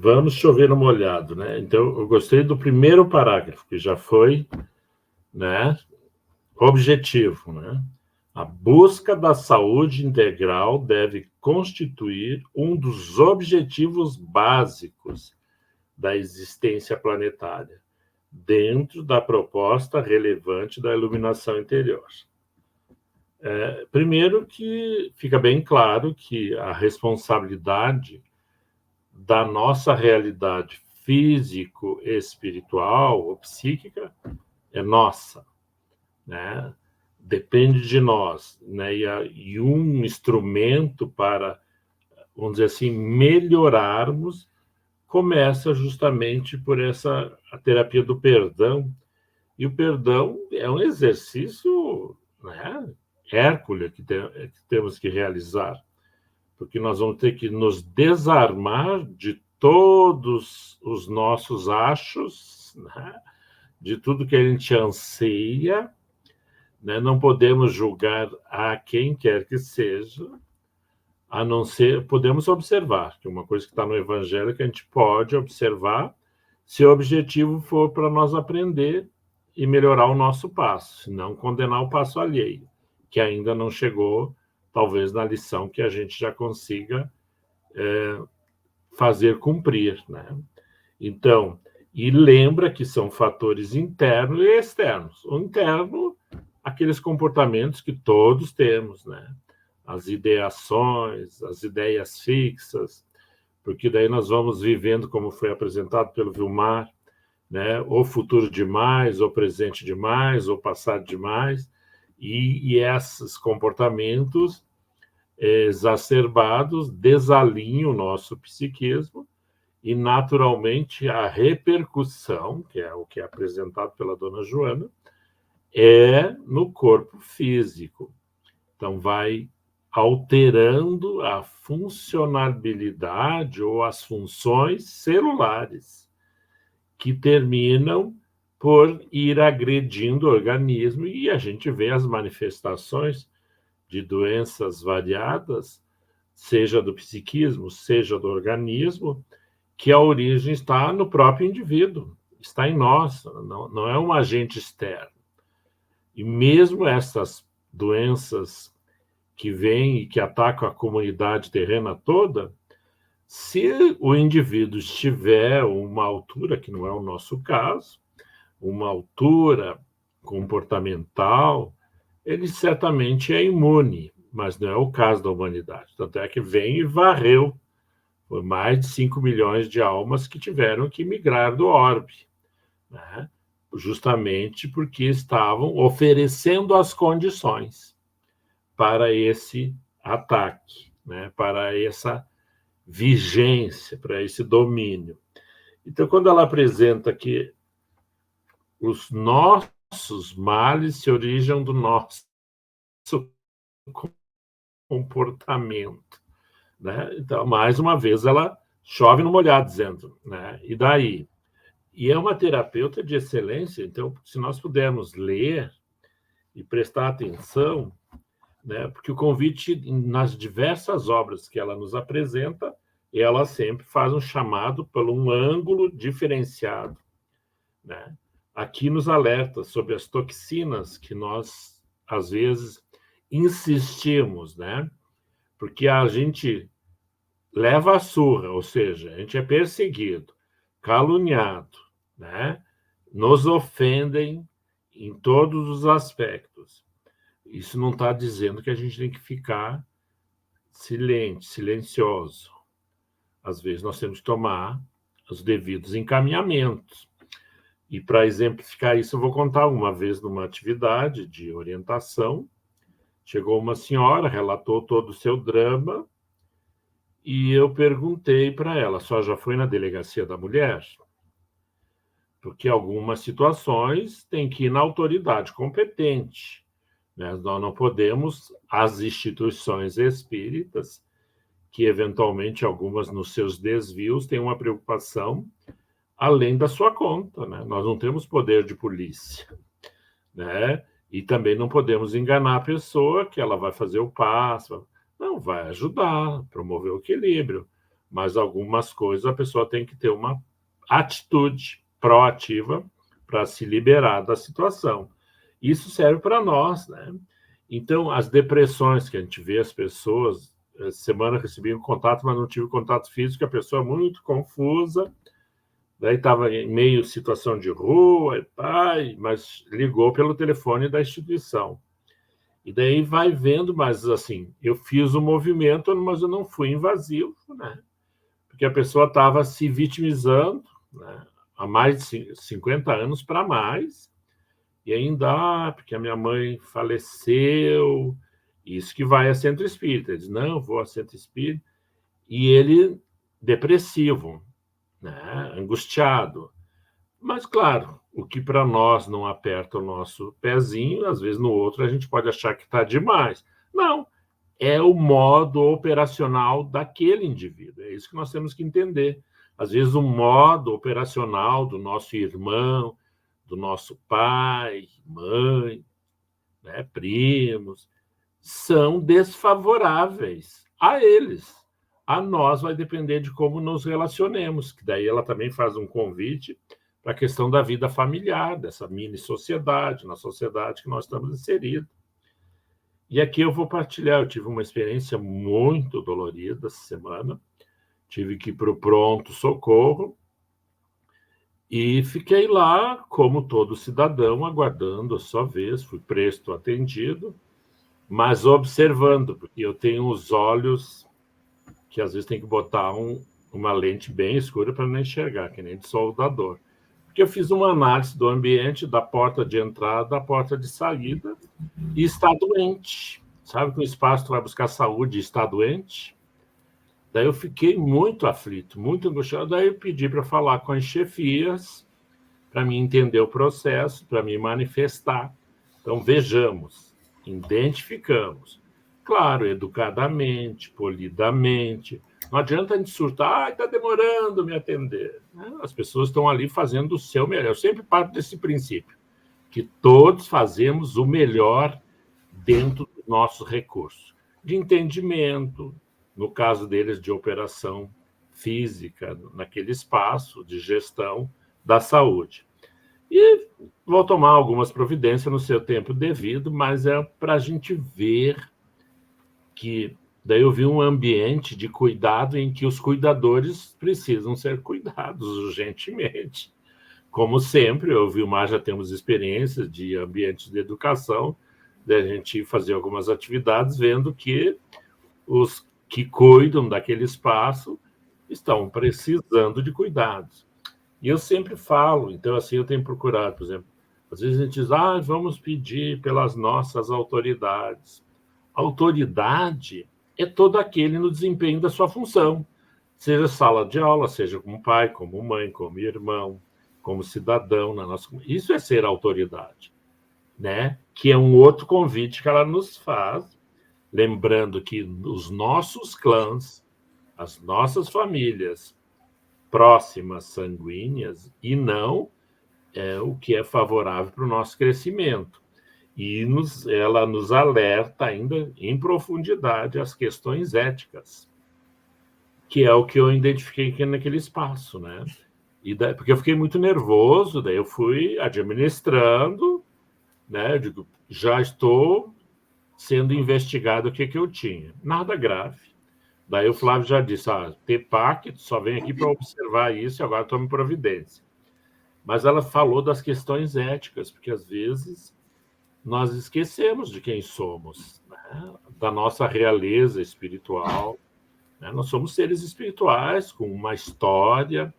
vamos chover no molhado, né? Então, eu gostei do primeiro parágrafo, que já foi, né, objetivo, né? A busca da saúde integral deve constituir um dos objetivos básicos da existência planetária, dentro da proposta relevante da iluminação interior. Primeiro que fica bem claro que a responsabilidade da nossa realidade físico-espiritual ou psíquica é nossa, né? Depende de nós, né? E um instrumento para, vamos dizer assim, melhorarmos começa justamente por a terapia do perdão. E o perdão é um exercício, né, hércules que temos que realizar, porque nós vamos ter que nos desarmar de todos os nossos achos, né, de tudo que a gente anseia, né? Não podemos julgar a quem quer que seja, a não ser, podemos observar, que uma coisa que está no Evangelho que a gente pode observar, se o objetivo for para nós aprender e melhorar o nosso passo, e não condenar o passo alheio, que ainda não chegou, talvez, na lição que a gente já consiga fazer cumprir, né? Então, e lembra que são fatores internos e externos. O interno, aqueles comportamentos que todos temos, né? As ideações, as ideias fixas, porque daí nós vamos vivendo, como foi apresentado pelo Vilmar, né? Ou futuro demais, ou presente demais, ou passado demais, e esses comportamentos exacerbados desalinham o nosso psiquismo e, naturalmente, a repercussão, que é o que é apresentado pela dona Joana, é no corpo físico. Então, vai alterando a funcionalidade ou as funções celulares, que terminam por ir agredindo o organismo, e a gente vê as manifestações de doenças variadas, seja do psiquismo, seja do organismo, que a origem está no próprio indivíduo, está em nós, não é um agente externo. E mesmo essas doenças que vêm e que atacam a comunidade terrena toda, se o indivíduo estiver uma altura, que não é o nosso caso, uma altura comportamental, ele certamente é imune, mas não é o caso da humanidade. Tanto é que vem e varreu. Foi mais de 5 milhões de almas que tiveram que migrar do orbe, né? Justamente porque estavam oferecendo as condições para esse ataque, né? Para essa vigência, para esse domínio. Então, quando ela apresenta que os nossos males se originam do nosso comportamento, né? Então, mais uma vez, ela chove no molhado, dizendo, né? E daí? E é uma terapeuta de excelência, então, se nós pudermos ler e prestar atenção, né? Porque o convite, nas diversas obras que ela nos apresenta, ela sempre faz um chamado por um ângulo diferenciado, né? Aqui nos alerta sobre as toxinas que nós, às vezes, insistimos, né? Porque a gente leva a surra, ou seja, a gente é perseguido, caluniado, né? Nos ofendem em todos os aspectos. Isso não está dizendo que a gente tem que ficar silencioso. Às vezes nós temos que tomar os devidos encaminhamentos. E para exemplificar isso, eu vou contar uma vez numa atividade de orientação, chegou uma senhora, relatou todo o seu drama, e eu perguntei para ela, a senhora já foi na delegacia da mulher? Porque algumas situações tem que ir na autoridade competente, né? Nós não podemos, as instituições espíritas, que eventualmente algumas nos seus desvios têm uma preocupação além da sua conta, né? Nós não temos poder de polícia, né? E também não podemos enganar a pessoa que ela vai fazer o passo, não, vai ajudar, promover o equilíbrio, mas algumas coisas a pessoa tem que ter uma atitude proativa para se liberar da situação. Isso serve para nós, né? Então, as depressões que a gente vê as pessoas, essa semana eu recebi um contato, mas não tive contato físico, a pessoa muito confusa, daí estava em meio situação de rua, mas ligou pelo telefone da instituição. E daí vai vendo, mas assim, eu fiz o movimento, mas eu não fui invasivo, né? Porque a pessoa estava se vitimizando, né? Há mais de 50 anos para mais, e ainda, porque a minha mãe faleceu, isso que vai a centro espírita. Ele diz, não, vou a centro espírita. E ele depressivo, né? Angustiado. Mas, claro, o que para nós não aperta o nosso pezinho, às vezes no outro a gente pode achar que está demais. Não, é o modo operacional daquele indivíduo. É isso que nós temos que entender. Às vezes o modo operacional do nosso irmão, do nosso pai, mãe, né, primos, são desfavoráveis a eles. A nós vai depender de como nos relacionemos, que daí ela também faz um convite para a questão da vida familiar, dessa mini-sociedade, na sociedade que nós estamos inseridos. E aqui eu vou partilhar, eu tive uma experiência muito dolorida essa semana, tive que ir para o pronto-socorro, e fiquei lá, como todo cidadão, aguardando a sua vez, fui presto atendido, mas observando, porque eu tenho os olhos que às vezes tem que botar uma lente bem escura para não enxergar, que nem de soldador. Porque eu fiz uma análise do ambiente, da porta de entrada, da porta de saída, e está doente. Sabe que no espaço tu vai buscar saúde e está doente? Daí eu fiquei muito aflito, muito angustiado. Daí eu pedi para falar com as chefias, para me entender o processo, para me manifestar. Então, vejamos, identificamos. Claro, educadamente, polidamente. Não adianta a gente surtar, está demorando me atender. As pessoas estão ali fazendo o seu melhor. Eu sempre parto desse princípio, que todos fazemos o melhor dentro do nosso recurso. De entendimento, no caso deles, de operação física, naquele espaço de gestão da saúde. E vou tomar algumas providências no seu tempo devido, mas é para a gente ver que daí eu vi um ambiente de cuidado em que os cuidadores precisam ser cuidados urgentemente. Como sempre, eu vi o Mar, já temos experiências de ambientes de educação, da gente fazer algumas atividades, vendo que os que cuidam daquele espaço estão precisando de cuidados. E eu sempre falo, então assim eu tenho procurado, por exemplo, às vezes a gente diz, vamos pedir pelas nossas autoridades. Autoridade é todo aquele no desempenho da sua função, seja sala de aula, seja como pai, como mãe, como irmão, como cidadão na nossa. Isso é ser autoridade, né? Que é um outro convite que ela nos faz, lembrando que os nossos clãs, as nossas famílias próximas, sanguíneas, e não o que é favorável para o nosso crescimento. E ela nos alerta ainda em profundidade as questões éticas, que é o que eu identifiquei aqui naquele espaço, né? Porque eu fiquei muito nervoso, daí eu fui administrando, né? Eu digo, já estou sendo investigado o que eu tinha. Nada grave. Daí o Flávio já disse, TPAC, só vem aqui para observar isso e agora tome providência. Mas ela falou das questões éticas, porque às vezes nós esquecemos de quem somos, né? Da nossa realeza espiritual. Né? Nós somos seres espirituais com uma história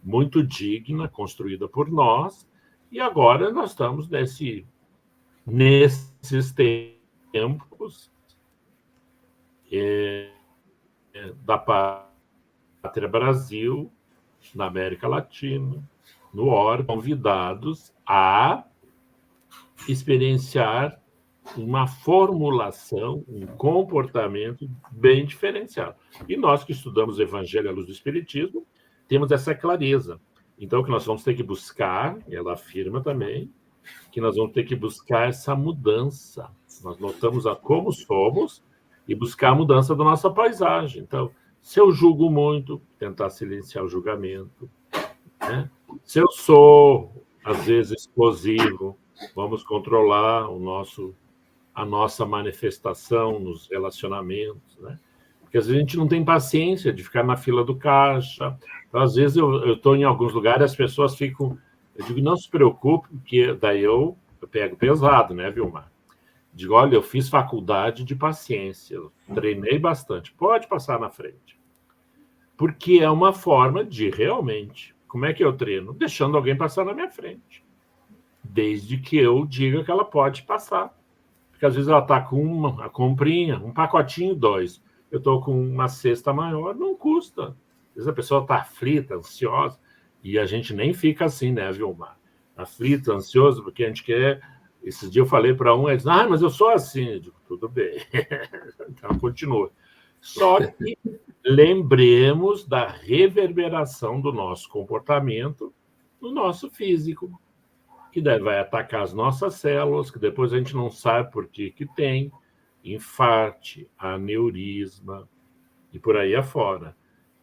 muito digna, construída por nós, e agora nós estamos nesses tempos da Pátria Brasil, na América Latina, no órgão, convidados a experienciar uma formulação, um comportamento bem diferenciado. E nós que estudamos o Evangelho à luz do Espiritismo, temos essa clareza. Então, o que nós vamos ter que buscar, e ela afirma também, que nós vamos ter que buscar essa mudança. Nós notamos como somos e buscar a mudança da nossa paisagem. Então, Se eu julgo muito, tentar silenciar o julgamento, né? Se eu sou, às vezes, explosivo, vamos controlar a nossa manifestação nos relacionamentos, né? Porque às vezes a gente não tem paciência de ficar na fila do caixa. Então, às vezes eu estou em alguns lugares, as pessoas ficam. Eu digo, não se preocupe, porque daí eu pego pesado, né, Vilmar? Digo, olha, eu fiz faculdade de paciência, eu treinei bastante, pode passar na frente. Porque é uma forma de realmente. Como é que eu treino? Deixando alguém passar na minha frente. Desde que eu diga que ela pode passar. Porque às vezes ela está com uma comprinha, um pacotinho, 2. Eu estou com uma cesta maior, não custa. Às vezes a pessoa está aflita, ansiosa, e a gente nem fica assim, né, Vilmar? Aflito, ansioso, porque a gente quer. Esses dias eu falei para um, ele disse, mas eu sou assim. Eu digo, tudo bem. Então, continua. Só que lembremos da reverberação do nosso comportamento no nosso físico, que daí vai atacar as nossas células, que depois a gente não sabe por que tem, infarte, aneurisma e por aí afora.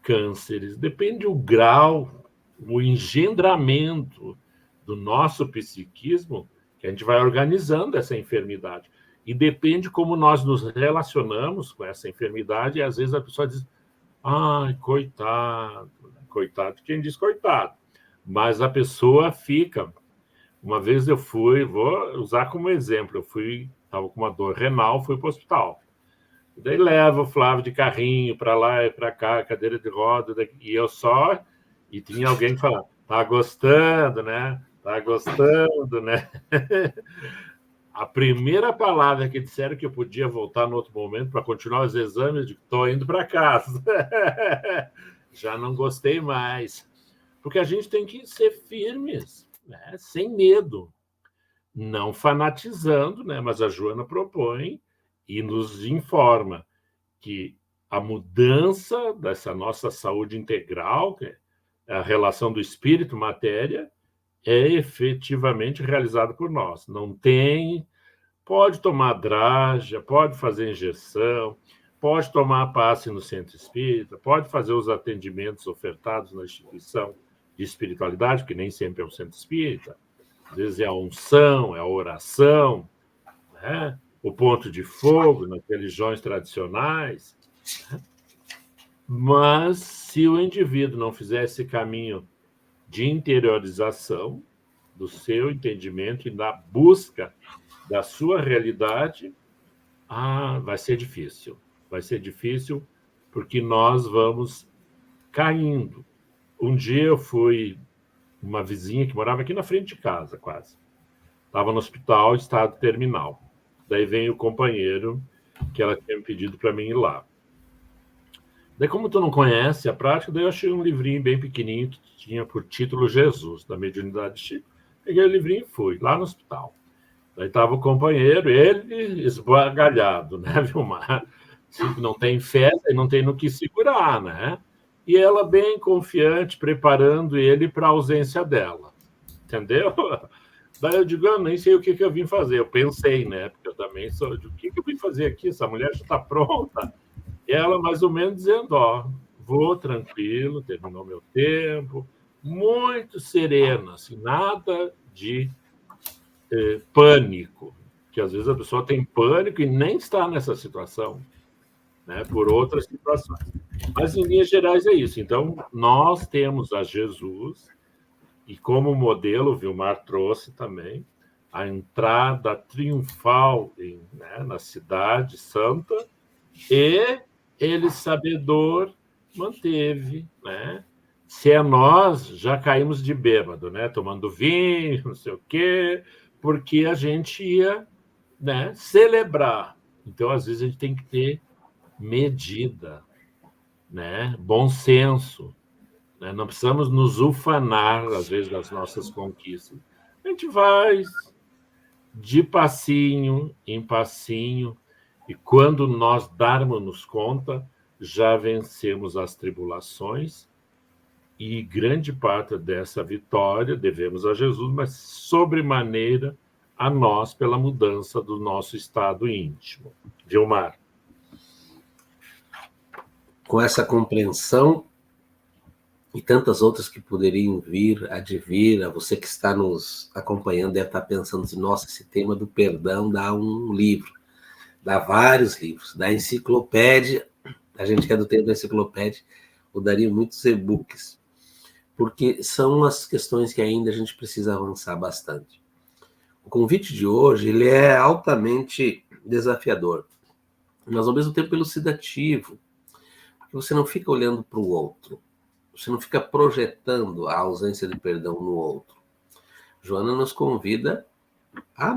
Cânceres, depende do grau, o engendramento do nosso psiquismo, que a gente vai organizando essa enfermidade. E depende como nós nos relacionamos com essa enfermidade, e às vezes a pessoa diz, ai, coitado, coitado, quem diz coitado? Mas a pessoa fica. Uma vez eu fui, vou usar como exemplo, estava com uma dor renal, fui para o hospital. Daí leva o Flávio de carrinho para lá e para cá, cadeira de roda, e eu só. E tinha alguém que falava, tá gostando, né? Tá gostando, né? A primeira palavra que disseram que eu podia voltar no outro momento para continuar os exames, eu digo, estou indo para casa. Já não gostei mais. Porque a gente tem que ser firmes, né? Sem medo. Não fanatizando, né? Mas a Joana propõe e nos informa que a mudança dessa nossa saúde integral, que é a relação do espírito-matéria, é efetivamente realizada por nós. Não tem. Pode tomar draga, pode fazer injeção, pode tomar passe no centro espírita, pode fazer os atendimentos ofertados na instituição de espiritualidade, que nem sempre é um centro espírita. Às vezes é a unção, é a oração, né? O ponto de fogo nas religiões tradicionais. Né? Mas se o indivíduo não fizer esse caminho de interiorização do seu entendimento e da busca da sua realidade, vai ser difícil. Vai ser difícil porque nós vamos caindo. Um dia eu fui uma vizinha que morava aqui na frente de casa, quase. Estava no hospital, estado terminal. Daí vem o companheiro que ela tinha me pedido para mim ir lá. Daí, como tu não conhece a prática, daí eu achei um livrinho bem pequenininho que tinha por título Jesus, da Mediunidade de Chico. Peguei o livrinho e fui lá no hospital. Daí estava o companheiro, ele esbagalhado, né, Vilmar? Não tem fé e não tem no que segurar, né? E ela bem confiante, preparando ele para a ausência dela. Entendeu? Daí eu digo, eu nem sei o que eu vim fazer. Eu pensei, né? Porque eu também sou. O que eu vim fazer aqui? Essa mulher já está pronta. E ela, mais ou menos, dizendo: ó, vou tranquilo, terminou meu tempo, muito serena, assim, nada de pânico. Que às vezes a pessoa tem pânico e nem está nessa situação, né? Por outras situações. Mas, em linhas gerais, é isso. Então, nós temos a Jesus. E como modelo, o Vilmar trouxe também a entrada triunfal na cidade santa, e ele, sabedor, manteve. Né? Se é nós, já caímos de bêbado, né? Tomando vinho, não sei o quê, porque a gente ia celebrar. Então, às vezes, a gente tem que ter medida, né? Bom senso. Não precisamos nos ufanar, às vezes, das nossas conquistas. A gente vai de passinho em passinho, e quando nós darmos conta, já vencemos as tribulações, e grande parte dessa vitória devemos a Jesus, mas, sobremaneira, a nós pela mudança do nosso estado íntimo. Vilmar. com essa compreensão e tantas outras que poderiam vir, advir, a você que está nos acompanhando deve estar pensando assim, nossa, esse tema do perdão dá um livro, dá vários livros, dá enciclopédia, a gente que é do tempo da enciclopédia, ou daria muitos e-books, porque são as questões que ainda a gente precisa avançar bastante. O convite de hoje, ele é altamente desafiador, mas ao mesmo tempo elucidativo, porque você não fica olhando para o outro, você não fica projetando a ausência de perdão no outro. Joana nos convida a